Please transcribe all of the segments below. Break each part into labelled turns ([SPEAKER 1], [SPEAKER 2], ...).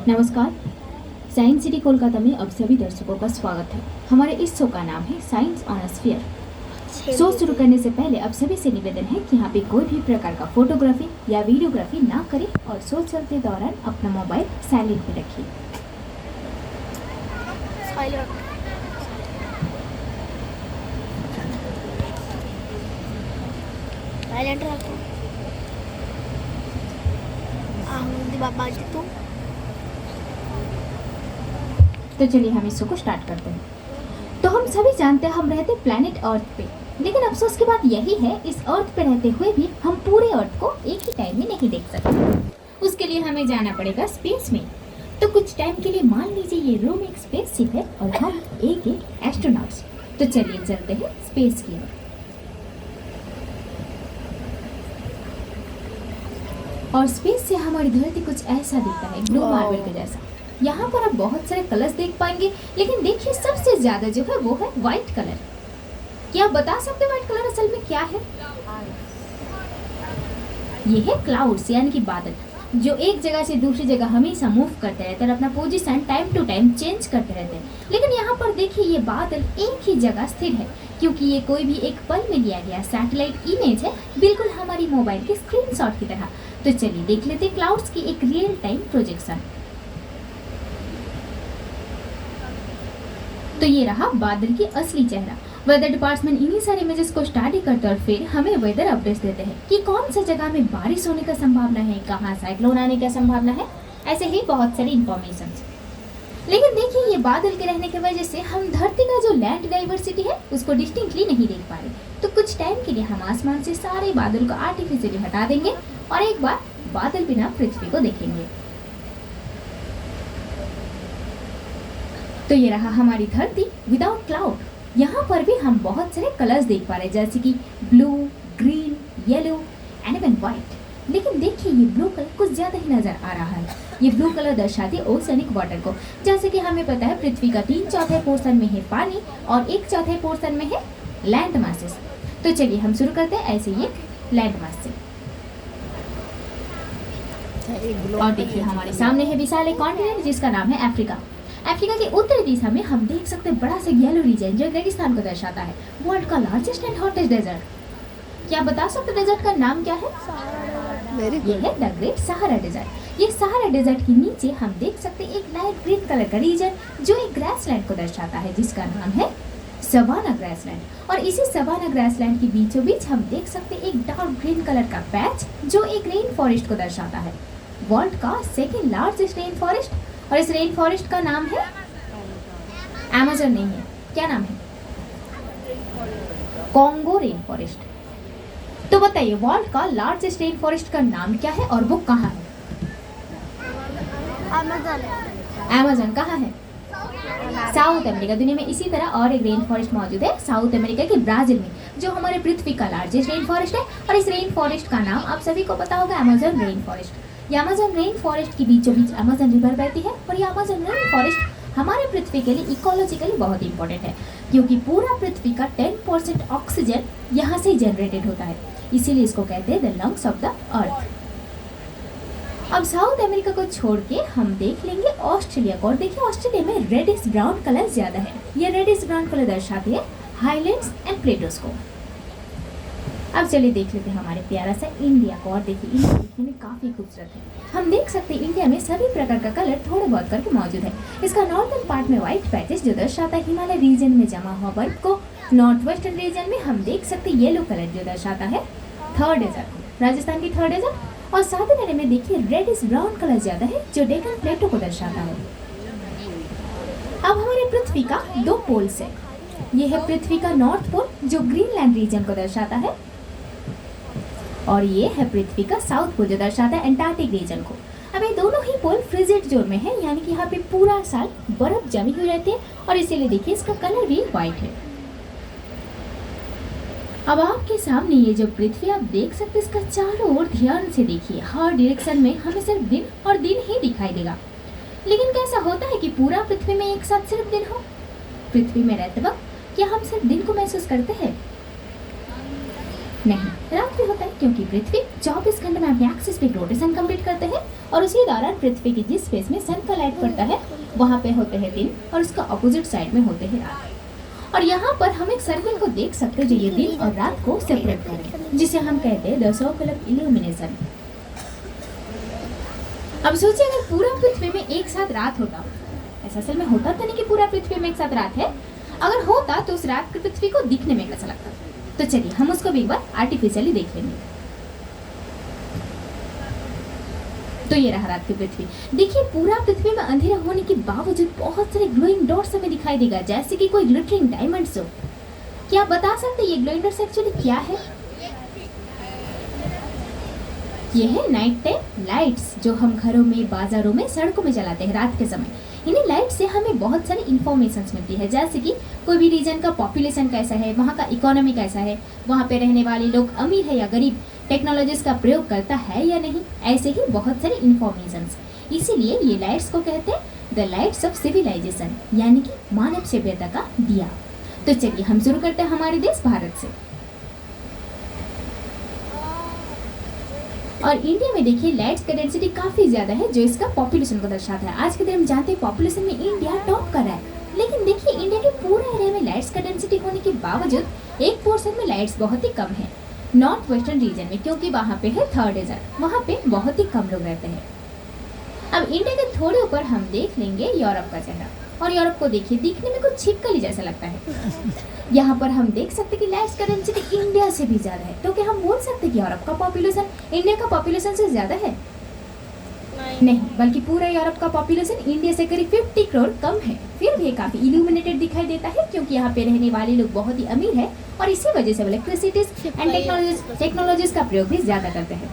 [SPEAKER 1] नमस्कार। Science city Kolkata में अब सभी दर्शकों का स्वागत है। हमारे इस शो का नाम है science on a sphere. Show शुरू करने से पहले अब सभी से निवेदन है कि यहाँ पे कोई भी प्रकार का फोटोग्राफी या वीडियोग्राफी ना करें और शो चलते दौरान अपना मोबाइल साइलेंट में रखिए।
[SPEAKER 2] साइलेंट रखो। बाबा जी
[SPEAKER 1] तो चलिए हम इस शो को स्टार्ट करते हैं। तो हम सभी जानते हैं हम रहते प्लैनेट अर्थ पे, लेकिन अफसोस की बात यही है इस अर्थ पे रहते हुए भी हम पूरे अर्थ को एक ही टाइम में नहीं देख सकते। उसके लिए हमें जाना पड़ेगा स्पेस में। तो कुछ टाइम के लिए मान लीजिए ये रूम एक स्पेसशिप है और हम एक एस्ट्रोनॉट्स। तो चलिए चलते हैं स्पेस की ओर। और स्पेस से हमारी धरती कुछ ऐसा दिखता है, ब्लू मार्बल के जैसा। यहाँ पर आप बहुत सारे कलर्स देख पाएंगे, लेकिन देखिए सबसे ज्यादा जो है वो है व्हाइट कलर। क्या आप बता सकते हैं व्हाइट कलर असल में क्या है? ये है क्लाउड्स यानी कि बादल, जो एक जगह से दूसरी जगह हमेशा मूव करते रहते हैं और अपना position time to time change करते रहते हैं। लेकिन यहाँ पर देखिए ये बादल एक ही जगह स्थिर है, क्योंकि ये कोई भी एक पल में लिया गया सैटेलाइट इमेज है, बिल्कुल हमारी मोबाइल के स्क्रीनशॉट की तरह। तो चलिए देख लेते हैं क्लाउड्स की एक रियल टाइम प्रोजेक्शन। तो ये रहा बादल की असली चेहरा। वेदर डिपार्टमेंट इन्हीं सारे इमेजेस को स्टडी करते और फिर हमें वेदर अपडेट्स देते हैं कि कौन सी जगह में बारिश होने का संभावना है, कहाँ साइक्लोन आने का संभावना है, ऐसे ही बहुत सारी इंफॉर्मेशन। लेकिन देखिए ये बादल के रहने की वजह से हम धरती का जो लैंड डाइवर्सिटी है उसको डिस्टिंक्टली नहीं देख पा रहे। तो कुछ टाइम के लिए हम आसमान से सारे बादल को आर्टिफिशियली हटा देंगे और एक बार बादल बिना पृथ्वी को देखेंगे। तो ये रहा हमारी धरती विदाउट क्लाउड। यहाँ पर भी हम बहुत सारे कलर्स देख पा रहे हैं, जैसे कि blue, green, yellow and even white. लेकिन देखिए ये ब्लू कलर कुछ ज्यादा ही नजर आ रहा है। ये ब्लू कलर दर्शाती है ओशनिक वाटर को। जैसे कि हमें पता है पृथ्वी का 3/4 पोर्शन में है पानी और 1/4 पोर्शन में है लैंड मासेस। तो चलिए हम शुरू करते हैं ऐसे ही लैंड मास से। और देखिए हमारे सामने है विशाल एक कॉन्टिनेंट जिसका नाम है अफ्रीका। अफ्रीका के उत्तरी दिशा में हम देख सकते हैं बड़ा सा येलो रीजन जो रेगिस्तान को दर्शाता है, वर्ल्ड का लार्जेस्ट एंड हॉटेस्ट डेजर्ट। क्या बता सकते डेजर्ट का नाम क्या है? ये है द ग्रेट सहारा डेजर्ट। ये सहारा डेजर्ट के नीचे हम देख सकते हैं एक लाइट ग्रीन कलर का रीजन जो एक ग्रासलैंड को दर्शाता है, जिसका नाम है सवाना ग्रासलैंड। और इसी सवाना ग्रासलैंड के बीचों बीच हम देख सकते हैं एक डार्क ग्रीन कलर का पैच जो एक रेन फॉरेस्ट को दर्शाता है, वर्ल्ड का सेकेंड लार्जेस्ट रेन फॉरेस्ट। और इस रेन फॉरेस्ट का नाम है अमेज़न नहीं है, क्या नाम है? Congo rain forest. तो बताइए वर्ल्ड का लार्जेस्ट रेन फॉरेस्ट का नाम क्या है और वो कहाँ है? अमेज़न कहाँ है? South America. दुनिया में इसी तरह और एक रेन फॉरेस्ट मौजूद है साउथ अमेरिका के ब्राजील में, जो हमारे पृथ्वी का लार्जेस्ट रेन फॉरेस्ट है। और इस रेन फॉरेस्ट का नाम आप सभी को पता होगा अमेज़न रेन फॉरेस्ट। ये अमेज़न रेन फॉरेस्ट के बीचों बीच अमेज़न रिवर बहती है और ये अमेज़न रेन फॉरेस्ट हमारे पृथ्वी के लिए इकोलॉजिकली बहुत इंपॉर्टेंट है, क्योंकि पूरा पृथ्वी का 10% ऑक्सीजन यहाँ से जनरेटेड होता है। इसीलिए इसको कहते हैं the lungs of the earth. अब साउथ अमेरिका को छोड़ के हम देख लेंगे ऑस्ट्रेलिया को। और देखिए ऑस्ट्रेलिया में रेडिश ब्राउन कलर ज्यादा है। ये रेडिश ब्राउन कलर दर्शाती है हाईलैंड्स एंड प्लेटोस को। अब चलिए देख लेते हैं हमारे प्यारा सा इंडिया को। और देखिए इंडिया देखने में काफी खूबसूरत है। हम देख सकते हैं इंडिया में सभी प्रकार का कलर थोड़े बहुत करके मौजूद है। इसका नॉर्दर्न पार्ट में व्हाइट पैचेस जो दर्शाता है हिमालय रीजन में जमा हुआ बर्फ को। नॉर्थ वेस्टर्न रीजन में हम देख सकते हैं येलो कलर जो दर्शाता है थर्ड डेजर्ट, राजस्थान की थर्ड डेजर्ट। और साउथर्न एरिया में देखिए रेडिश ब्राउन कलर ज्यादा है जो डेक्कन प्लेटो को दर्शाता है। अब हमारे पृथ्वी का 2 पोल्स है। ये है पृथ्वी का नॉर्थ पोल जो ग्रीनलैंड रीजन को दर्शाता है, और ये है पृथ्वी का साउथ पोल जो दर्शाता है एंटार्क्टिक रीजन को। अब ये दोनों ही पोल फ्रिजिड जोन में है, यानी कि यहाँ पे पूरा साल बर्फ जमी हुई रहती है और इसीलिए देखिए इसका कलर भी व्हाइट है। अब आपके सामने ये जो पृथ्वी आप देख सकते हैं, इसका चारों ओर ध्यान से देखिए, हर डायरेक्शन में हमें सिर्फ दिन और दिन ही दिखाई देगा। लेकिन कैसा होता है कि पूरा पृथ्वी में एक साथ सिर्फ दिन हो? पृथ्वी में रहते वक्त क्या हम सिर्फ दिन को महसूस करते हैं? नहीं, रात भी होता है क्योंकि पृथ्वी 24 घंटे में अपने एक्सिस पे रोटेशन कंप्लीट करते हैं और उसी दौरान पृथ्वी की जिस स्पेस में सन का लाइट पड़ता है वहाँ पे होते हैं दिन और उसका अपोजिट साइड में होते हैं रात। और यहाँ पर हम एक सर्कल को देख सकते हैं जो ये दिन और रात को सेपरेट करे, जिसे हम कहते हैं द सर्कल ऑफ इल्यूमिनेशन। अब सोचिए अगर पूरा पृथ्वी में एक साथ रात होता, ऐसा असल में होता तो नहीं कि पूरा पृथ्वी में एक साथ रात है, अगर होता तो उस रात की पृथ्वी को दिखने में कैसा लगता। तो चलिए हम उसको भी एक बार आर्टिफिशियली देख लेंगे। तो ये रहा रात की पृथ्वी। देखिए पूरा पृथ्वी में अंधेरा होने के बावजूद बहुत सारे ग्लोइंग डॉट्स हमें दिखाई देगा, जैसे कि कोई ग्लिटरिंग डायमंड्स हो। क्या आप बता सकते हैं ये ग्लोइंग डॉट्स एक्चुअली क्या है? ये है नाइट टाइम लाइट्स जो हम घरों में, बाजारों में, सड़कों में जलाते हैं रात के समय। इन्हीं लाइट से हमें बहुत सारी इन्फॉर्मेशन मिलती है, जैसे कि कोई भी रीजन का पॉपुलेशन कैसा है, वहाँ का इकोनॉमी कैसा है, वहाँ पे रहने वाले लोग अमीर है या गरीब, टेक्नोलॉजीज का प्रयोग करता है या नहीं, ऐसे ही बहुत सारे इन्फॉर्मेशन। इसीलिए ये लाइट्स को कहते हैं द लाइट्स ऑफ सिविलाइजेशन, यानी कि मानव सभ्यता का दिया। तो चलिए हम शुरू करते हैं हमारे देश भारत से। और इंडिया में देखिए लाइट्स का डेंसिटी काफी ज्यादा है जो इसका पॉपुलेशन को दर्शाता है। आज के दिन हम जानते हैं पॉपुलेशन में इंडिया टॉप कर रहा है, लेकिन देखिए इंडिया के पूरे एरिया में लाइट्स का डेंसिटी होने के बावजूद एक पोर्शन में लाइट्स बहुत ही कम है, नॉर्थ वेस्टर्न रीजन में, क्योंकि वहाँ पे है थर्ड डेजर्ट, वहाँ पे बहुत ही कम लोग रहते हैं। अब इंडिया के थोड़े ऊपर हम देख लेंगे यूरोप का चेहरा, और यूरोप को देखिए दिखने में कुछ छिपकली जैसा लगता है। यहाँ पर हम देख सकते हैं कि लाइट्स का डेंसिटी इंडिया से भी ज्यादा है। तो क्या हम बोल सकते हैं कि यूरोप का पॉपुलेशन इंडिया का पॉपुलेशन से ज्यादा है? नहीं, बल्कि पूरा यूरोप का पॉपुलेशन इंडिया से करीब 50 करोड़ कम है। फिर भी काफी इल्यूमिनेटेड दिखाई देता है क्योंकि यहाँ पे रहने वाले लोग बहुत ही अमीर है और इसी वजह से इलेक्ट्रिसिटीज एंड टेक्नोलॉजीज का प्रयोग भी ज्यादा करते हैं।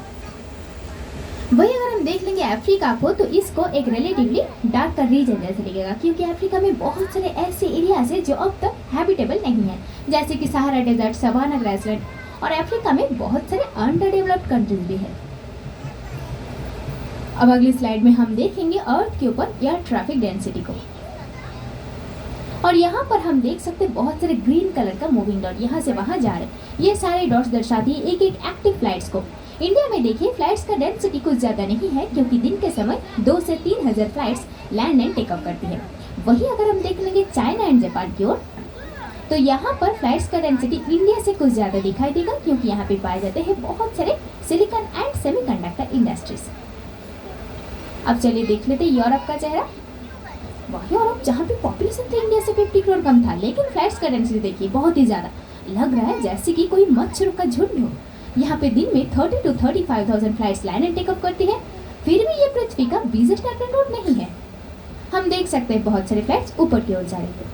[SPEAKER 1] वही अगर हम देख लेंगे अफ्रीका को, तो इसको एक रिलेटिवली डार्क रीजन जैसे लगेगा, क्योंकि अफ्रीका में बहुत सारे ऐसे एरियाज है जो अब तक हैबिटेबल नहीं है, जैसे कि सहारा डेजर्ट, सवाना ग्रासलैंड, और अफ्रीका में बहुत सारे अंडर डेवलप्ड कंट्रीज भी है। अब अगली स्लाइड में हम देखेंगे अर्थ के ऊपर एयर ट्रैफिक डेंसिटी को, और यहाँ पर हम देख सकते हैं बहुत सारे ग्रीन कलर का मूविंग डॉट यहाँ से वहाँ जा रहे हैं। ये सारे डॉट्स दर्शाती है एक एक एक्टिव फ्लाइट्स को। इंडिया में देखिए फ्लाइट्स का डेंसिटी कुछ ज़्यादा नहीं है क्योंकि दिन के समय 2 से 3 हज़ार फ्लाइट्स लैंड एंड टेकअप करती है। वही अगर हम देख लेंगे चाइना एंड जापान की ओर, तो यहाँ पर फ्लाइट्स का डेंसिटी इंडिया से कुछ ज़्यादा दिखाई देगा क्योंकि यहाँ पे पाए जाते हैं बहुत सारे सिलिकॉन एंड सेमीकंडक्टर इंडस्ट्रीज। अब चलिए देख लेते हैं यूरोप का चेहरा। वही यूरोप जहाँ पे पॉपुलेशन था इंडिया से 50 करोड़ कम था, लेकिन फ्लाइट्स का डेंसिटी देखिए बहुत ही ज़्यादा, लग रहा है जैसे कि कोई मच्छरों का झुंड हो। यहाँ पे दिन में 30 to 35,000 flights land and take up करती है। फिर भी ये पृथ्वी का बिज़ीएस्ट एयरप्लेन रूट नहीं है। हम देख सकते हैं बहुत सारे फ्लाइट्स ऊपर की ओर जा रही है।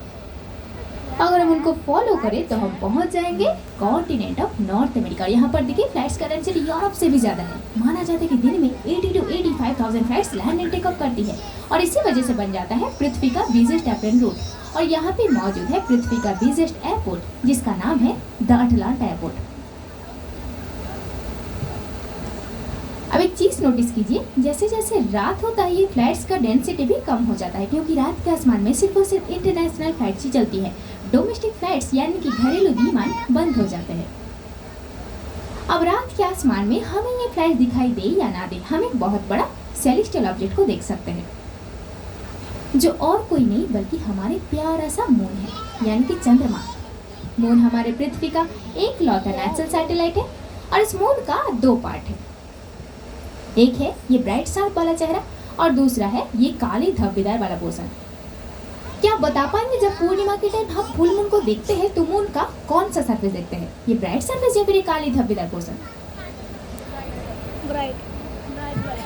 [SPEAKER 1] अगर हम उनको फॉलो करें तो हम पहुंच जाएंगे कॉन्टिनेंट ऑफ नॉर्थ अमेरिका। यहाँ पर देखिए फ्लाइट्स का डेंसिटी यूरोप से भी ज़्यादा है। माना जाता है कि दिन में 80 to 85,000 flights land and take up करती है और इसी वजह से बन जाता है पृथ्वी का बिज़ीएस्ट एयरप्लेन रूट। और यहाँ पे मौजूद है पृथ्वी का बिज़ीएस्ट एयरपोर्ट जिसका नाम है द अटलांटा एयरपोर्ट। अब एक चीज़ नोटिस कीजिए, जैसे जैसे रात होता है ये फ्लाइट्स का डेंसिटी भी कम हो जाता है क्योंकि रात के आसमान में सिर्फ और सिर्फ इंटरनेशनल फ्लाइट्स ही चलती है। डोमेस्टिक फ्लाइट्स यानी कि घरेलू विमान बंद हो जाते हैं। अब रात के आसमान में हमें ये फ्लाइट दिखाई दे या ना दे, हम एक बहुत बड़ा सेलेस्टियल ऑब्जेक्ट को देख सकते हैं जो और कोई नहीं बल्कि हमारे प्यारा सा मून है, यानी कि चंद्रमा। मून हमारे पृथ्वी का एक लौता नेचुरल सैटेलाइट है और इस मून का 2 पार्ट है। एक है ये ब्राइट शार्प वाला चेहरा और दूसरा है ये काली धब्बेदार वाला पोर्शन। क्या आप बता पाएंगे जब पूर्णिमा के टाइम हम फुल मून को देखते हैं तो मून का कौन सा सरफेस देखते हैं, ये ब्राइट सरफेस या फिर ये काली धब्बेदार पोर्शन?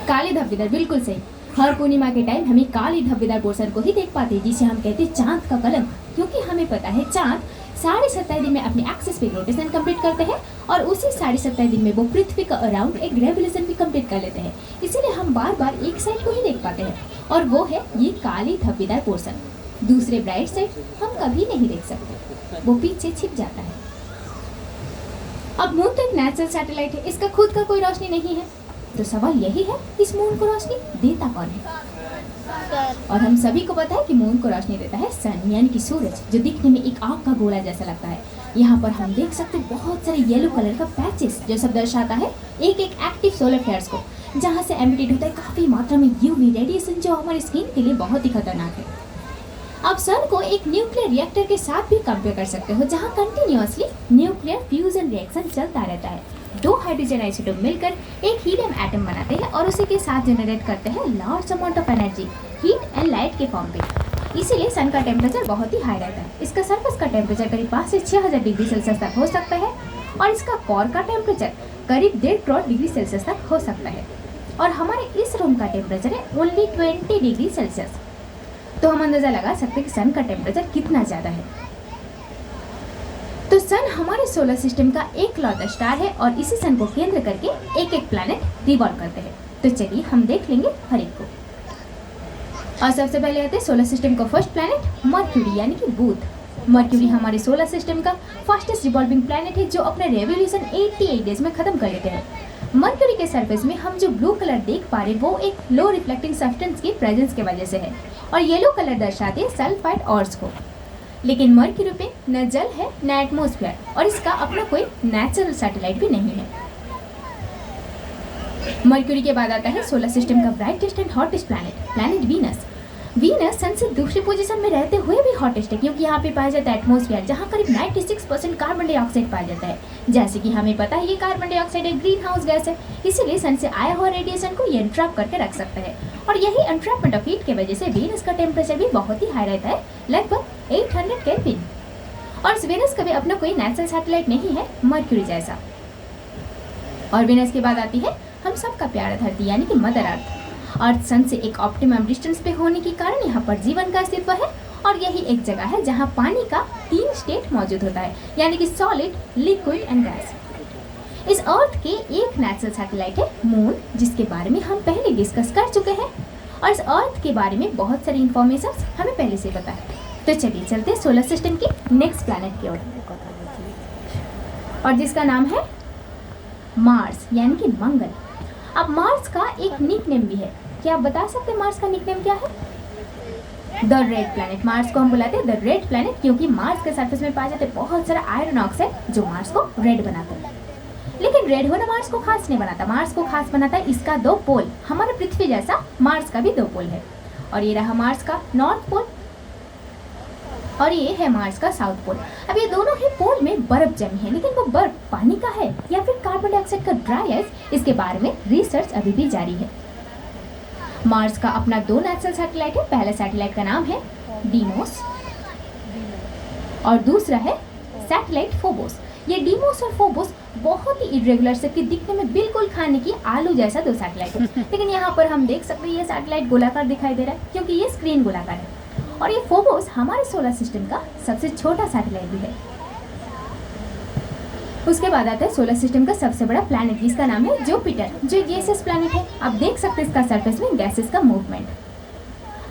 [SPEAKER 1] काली धब्बेदार, बिल्कुल सही। हर पूर्णिमा के टाइम हमें काली धब्बेदार पोर्शन को ही देख पाते हैं जिसे हम कहते हैं चांद का कलंक, क्योंकि हमें पता है चांद 27.5 दिन में अपने एक्सिस पे रोटेशन कंप्लीट करते हैं और उसी 27.5 दिन में वो पृथ्वी का अराउंड एक रेवोल्यूशन भी कंप्लीट कर लेते हैं। इसीलिए हम बार बार एक साइड को ही देख पाते हैं और वो है ये काली धब्बेदार पोर्शन। दूसरे ब्राइट साइड हम कभी नहीं देख सकते, वो पीछे छिप जाता है। अब मून तो एक नेचुरल सैटेलाइट है, इसका खुद का कोई रोशनी नहीं है, तो सवाल यही है इस मून को रोशनी देता कौन है? और हम सभी को पता है कि मून को रोशनी देता है सन, यानी कि सूरज, जो दिखने में एक आग का गोला जैसा लगता है। यहाँ पर हम देख सकते हैं बहुत सारे येलो कलर का पैचेस, जो सब दर्शाता है एक एक एक्टिव सोलर फ्लेयर्स को, जहाँ से एमिटेड होता है काफ़ी मात्रा में यूवी रेडिएशन, जो हमारी स्किन के लिए बहुत ही खतरनाक है। आप सन को एक न्यूक्लियर रिएक्टर के साथ भी कंपेयर कर सकते हो, जहाँ कंटिन्यूअसली न्यूक्लियर फ्यूजन रिएक्शन चलता रहता है। दो हाइड्रोजन आइसोटोप मिलकर एक हीलियम एटम बनाते हैं और उसी के साथ जनरेट करते हैं large amount of energy heat and light के फॉर्म पे। इसीलिए सन का टेम्परेचर बहुत ही हाई रहता है। इसका सरफेस का टेम्परेचर करीब 5 से 6000 डिग्री सेल्सियस तक हो सकता है और इसका कोर का टेम्परेचर करीब 1.5 करोड़ डिग्री सेल्सियस तक हो सकता है। और हमारे इस रूम का टेम्परेचर है ओनली 20 डिग्री सेल्सियस। तो हम अंदाज़ा लगा सकते हैं कि सन का टेम्परेचर कितना ज़्यादा है। तो सन हमारे सोलर सिस्टम का एक लौता स्टार है और इसी सन को केंद्र करके एक एक प्लैनेट रिवॉल्व करते हैं। तो चलिए हम देख लेंगे हर एक को। और सबसे पहले आते हैं सोलर सिस्टम का फर्स्ट प्लैनेट मर्क्यूरी यानी कि बुध। मर्क्यूरी हमारे सोलर सिस्टम का फास्टेस्ट रिवॉल्विंग प्लैनेट है, जो अपने रेवोल्यूशन 88 डेज में खत्म कर लेते हैं। मर्क्यूरी के सरफेस में हम जो ब्लू कलर देख पा रहे हैं वो एक लो रिफ्लेक्टिंग सब्सटेंस की प्रेजेंस की वजह से है और येलो कलर दर्शाते हैं सल्फाइड ऑर्स को। लेकिन मर्क्यूरी पे न जल है न एटमॉस्फेयर और इसका अपना कोई नेचुरल सैटेलाइट भी नहीं है। मर्क्यूरी के बाद आता है सोलर सिस्टम का brightest and hottest planet Venus. Venus sun से दूसरी पोजीशन में रहते हुए भी हॉटेस्ट है, क्योंकि यहाँ पे पाया जाता है एटमॉस्फेयर, जहाँ करीब 96% कार्बन डाइऑक्साइड पाया जाता है। जैसे कि हमें पता है ये कार्बन डाइऑक्साइड एक ग्रीन हाउस गैस है, इसीलिए सन से आया हुआ रेडिएशन को ये एंट्रैप करके रख सकता है और यही एंट्रैपमेंट ऑफ हीट की वजह से वीनस का टेम्परेचर भी बहुत ही हाई रहता है, लगभग 800 केल्विन। और इस वीनस का भी अपना कोई नेचुरल सैटेलाइट नहीं है मर्क्यूरी जैसा। और वीनस के बाद आती है हम सबका प्यारा धरती यानी कि मदर अर्थ। अर्थ सन से एक ऑप्टिमम डिस्टेंस पे होने के कारण यहाँ पर जीवन का अस्तित्व है और यही एक जगह है जहाँ पानी का 3 स्टेट मौजूद होता है, यानी कि सॉलिड, लिक्विड एंड गैस। इस अर्थ के एक नेचुरल सैटेलाइट है मून, जिसके बारे में हम पहले डिस्कस कर चुके हैं और इस अर्थ के बारे में बहुत सारी इंफॉर्मेशन हमें पहले से पता है। तो चलिए चलते हैं सोलर सिस्टम के नेक्स्ट प्लैनेट की ओर, और जिसका नाम है मार्स यानी कि मंगल। अब मार्स का एक निकनेम भी है, क्या आप बता सकते हैं मार्स का निकनेम क्या है? The red planet. मार्स को हम बुलाते हैं द रेड प्लैनेट, क्योंकि मार्स के सरफेस में पाए जाते बहुत सारा आयरन ऑक्साइड जो मार्स को रेड बनाता है। लेकिन रेड होना मार्स को खास नहीं बनाता। मार्स को खास बनाता है इसका 2 पोल। हमारे पृथ्वी जैसा मार्स का भी 2 पोल है, और ये रहा मार्स का नॉर्थ पोल और ये है मार्स का साउथ पोल। अब ये दोनों ही पोल में बर्फ जमी है, लेकिन वो बर्फ पानी का है या फिर कार्बन डाइऑक्साइड का ड्राई आइस, इसके बारे में रिसर्च अभी भी जारी है। मार्स का अपना 2 नेचुरल सैटेलाइट है। पहला सैटेलाइट का नाम है डीमोस और दूसरा है सैटेलाइट फोबोस। ये डीमोस और फोबोस बहुत ही इरेगुलर से कि दिखने में बिल्कुल खाने की आलू जैसा 2 सैटेलाइट है, लेकिन यहाँ पर हम देख सकते हैं ये सैटेलाइट गोलाकार दिखाई दे रहा है क्योंकि ये स्क्रीन गोलाकार है। और ये फोबोस हमारे सोलर सिस्टम का सबसे छोटा सैटेलाइट भी है। उसके बाद आता है सोलर सिस्टम का सबसे बड़ा प्लैनेट, जिसका नाम है जुपिटर, जो एक गैसियस प्लैनेट है। आप देख सकते हैं इसका सरफेस में गैसेस का मूवमेंट।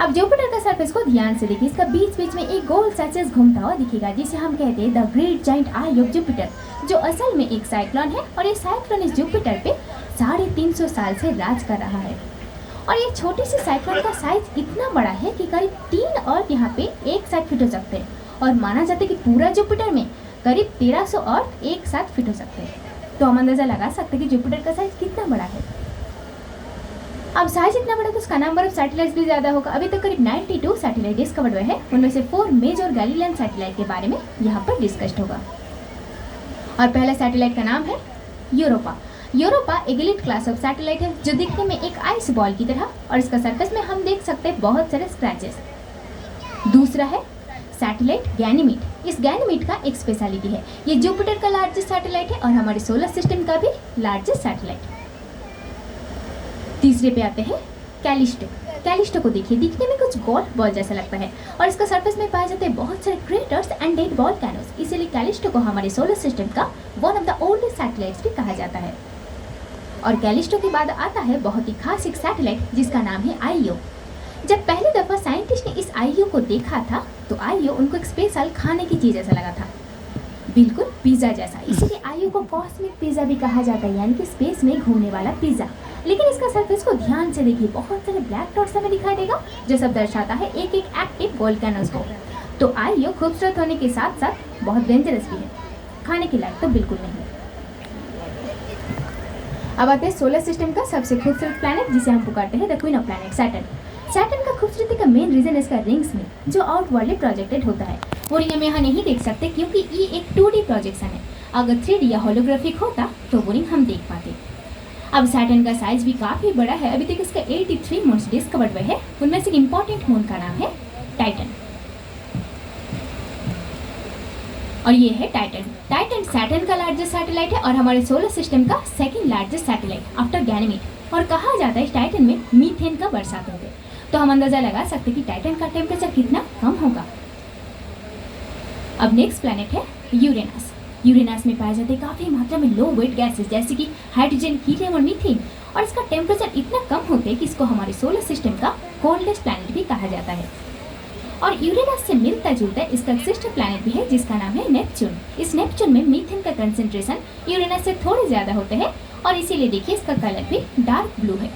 [SPEAKER 1] अब जुपिटर का सरफेस को ध्यान से देखिए, इसका बीच बीच में एक गोल सैचेस घूमता हुआ दिखेगा, जिसे हम कहते हैं the great giant I of Jupiter, जो असल में एक साइक्लोन है। और ये साइक्लोन इस जुपिटर पे 350 साल से राज कर रहा है। और ये छोटी सी साइक्लोन का साइज इतना बड़ा है कि करीब 3 अर्थ यहाँ पे एक साथ फिट हो सकते हैं, और माना जाता है कि पूरा जुपिटर में करीब 1300 अर्थ एक साथ फिट हो सकते हैं। तो हम अंदाजा लगा सकते हैं कि जुपिटर का साइज कितना बड़ा है। अब साइज इतना बड़ा तो उसका नंबर ऑफ सैटेलाइट्स भी ज़्यादा होगा। अभी तक करीब 92 सैटेलाइट डिस्कवर्ड हुए हैं, उनमें से 4 मेजर गैलीलियन सैटेलाइट के बारे में यहाँ पर डिस्कस्ड होगा। और पहला सैटेलाइट का नाम है यूरोपा। यूरोपा एक एलिट क्लास ऑफ सैटेलाइट है, जो दिखने में एक आइस बॉल की तरह, और इसका सरफेस में हम देख सकते हैं बहुत सारे स्क्रैचेस। दूसरा है सैटेलाइट गैनीमीड। इस गैनीमीड का एक स्पेशलिटी है, ये जुपिटर का लार्जेस्ट सैटेलाइट है और हमारे सोलर सिस्टम का भी लार्जेस्ट सैटेलाइट। तीसरे पे आते हैं कैलिस्टो। कैलिस्टो को देखिए, दिखने में कुछ गोल्फ बॉल जैसा लगता है और इसका सरफेस में पाए जाते हैं बहुत सारे क्रेटर्स एंड डेड वोल्केनोस, इसीलिए कैलिस्टो को हमारे सोलर सिस्टम का one of the oldest satellites भी कहा जाता है। और कैलिस्टो के बाद आता है बहुत ही खास एक सैटेलाइट, जिसका नाम है आईओ। जब पहली दफा साइंटिस्ट ने इस आईओ को देखा था तो आईओ उनको एक स्पेशल खाने की चीज ऐसा लगा था, बिल्कुल पिज्जा जैसा, इसीलिए आईओ को कॉस्मिक पिज्जा भी कहा जाता है, यानी कि स्पेस में घूमने वाला पिज्जा। लेकिन इसका सरफेस को ध्यान से देखिए, बहुत सारे ब्लैक डॉट्स हमें दिखाई देगा, जो सब दर्शाता है एक एक एक्टिव वोल्केनोस को। तो आईओ खूबसूरत होने के साथ साथ बहुत डेंजरस भी है। खाने के लायक तो बिल्कुल नहीं। अब आते हैं सोलर सिस्टम का सबसे खूबसूरत प्लैनेट जिसे हम पुकारते हैं the queen of planet, Saturn. Saturn का खूबसूरती का मेन रीजन इसका रिंग्स में जो आउटवर्डली प्रोजेक्टेड होता है। वो रिंग हम यहाँ नहीं देख सकते क्योंकि ये एक 2D प्रोजेक्शन है। अगर 3D या होलोग्राफिक होता तो वो रिंग हम देख पाते। अब सैटर्न का साइज भी काफी बड़ा है। अभी तक इसका 83 मून्स डिस्कवर्ड हुए हैं। उनमें से इंपॉर्टेंट मून का नाम है टाइटन और ये है टाइटन। टाइटन सैटर्न का लार्जेस्ट सैटेलाइट है और हमारे सोलर सिस्टम का second largest satellite after Ganymede. और कहा जाता है इस टाइटन में मीथेन का बरसात होते, तो हम अंदाजा लगा सकते हैं कि टाइटन का टेम्परेचर कितना कम होगा। अब नेक्स्ट प्लैनेट है यूरेनस। यूरेनस में पाए जाते काफी मात्रा में लो वेट गैसेस जैसे कि हाइड्रोजन, हीलियम और मीथेन, और इसका टेम्परेचर इतना कम होता है कि इसको हमारे सोलर सिस्टम का कोल्डेस्ट प्लैनेट भी कहा जाता है। और यूरेनस से मिलता जुलता इसका सिस्टर प्लैनेट भी है जिसका नाम है नेपच्यून। इस नेपच्यून में मीथेन का कंसेंट्रेशन यूरेनस से थोड़े ज्यादा होते हैं और इसीलिए देखिए इसका कलर भी डार्क ब्लू है।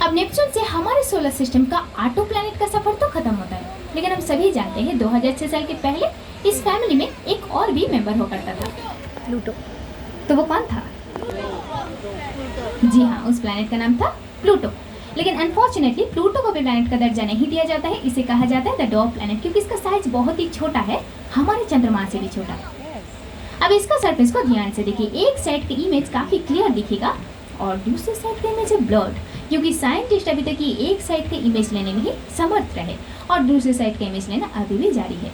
[SPEAKER 1] अब नेपच्यून से हमारे सोलर सिस्टम का आटो प्लैनेट का सफर तो खत्म होता है, लेकिन हम सभी जानते हैं 2006 साल के पहले इस फैमिली में एक और भी मेंबर हो करता था,
[SPEAKER 2] प्लूटो।
[SPEAKER 1] तो वो कौन था? जी हाँ, उस प्लैनेट का नाम था प्लूटो। लेकिन अनफॉर्चुनेटली प्लूटो को भी प्लैनेट का दर्जा नहीं दिया जाता है। इसे कहा जाता है द डॉग प्लैनेट क्योंकि इसका साइज बहुत ही छोटा है, हमारे चंद्रमा से भी छोटा। अब इसका सरफेस को ध्यान से देखिए। एक साइड की इमेज काफी क्लियर दिखेगा और दूसरी साइड की इमेज है ब्लर्ड, क्योंकि साइंटिस्ट अभी तक ये एक साइड के इमेज लेने में ही समर्थ रहे और दूसरी साइड का इमेज लेना अभी भी जारी है।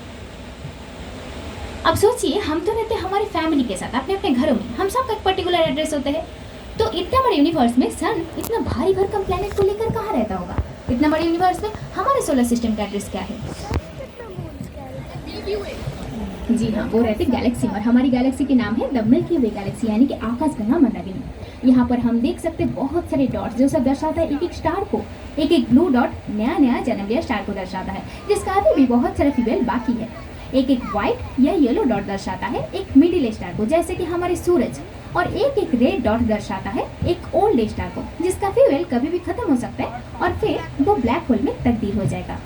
[SPEAKER 1] अब सोचिए, हम तो रहते हैं हमारी फैमिली के साथ अपने अपने घरों में, हम सबका एक पर्टिकुलर एड्रेस होते हैं, तो इतना बड़े यूनिवर्स में सन इतना भारी भरकम प्लैनेट को लेकर कहाँ रहता होगा? इतना बड़े यूनिवर्स में हमारे सोलर सिस्टम का एड्रेस क्या है? जी हाँ, वो रहते गैलेक्सी में। हमारी गैलेक्सी के नाम है द मिल्की वे गैलेक्सी, यानी कि आकाश गंगा मंडली। यहाँ पर हम देख सकते हैं बहुत सारे डॉट्स जो सब दर्शाता है एक एक स्टार को। एक एक ब्लू डॉट नया नया जन्म लिया स्टार को दर्शाता है, जिसका अभी भी बहुत सारे फ्यूएल बाकी है। एक एक व्हाइट या येलो डॉट दर्शाता है एक मिडिल स्टार को, जैसे कि हमारे सूरज, और एक एक रेड डॉट दर्शाता है एक ओल्ड स्टार को, जिसका फ्यूएल कभी भी खत्म हो सकता है और फिर वो ब्लैक होल में तब्दील हो जाएगा।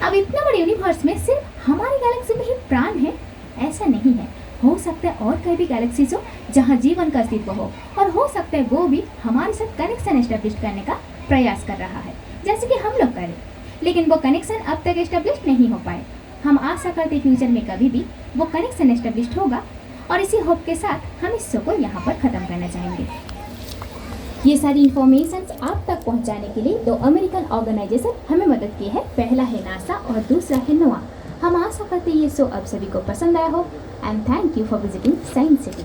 [SPEAKER 1] अब इतना बड़े यूनिवर्स में सिर्फ हमारी गैलेक्सी में ही प्राण है ऐसा नहीं है। हो सकता है और कई भी गैलेक्सीज हो जहाँ जीवन का अस्तित्व हो, और हो सकता है वो भी हमारे साथ कनेक्शन एस्टेब्लिश करने का प्रयास कर रहा है, जैसे कि हम लोग करें, लेकिन वो कनेक्शन अब तक एस्टेब्लिश नहीं हो पाए। हम आशा करते फ्यूचर में कभी भी वो कनेक्शन एस्टेब्लिश होगा, और इसी होप के साथ हम इस शो को यहाँ पर ख़त्म करना चाहेंगे। ये सारी इन्फॉर्मेशंस आप तक पहुँचाने के लिए दो अमेरिकन ऑर्गेनाइजेशन हमें मदद की है। पहला है नासा और दूसरा है नोआ। हम आशा करते हैं ये शो अब सभी को पसंद आया हो, and thank you for visiting science city.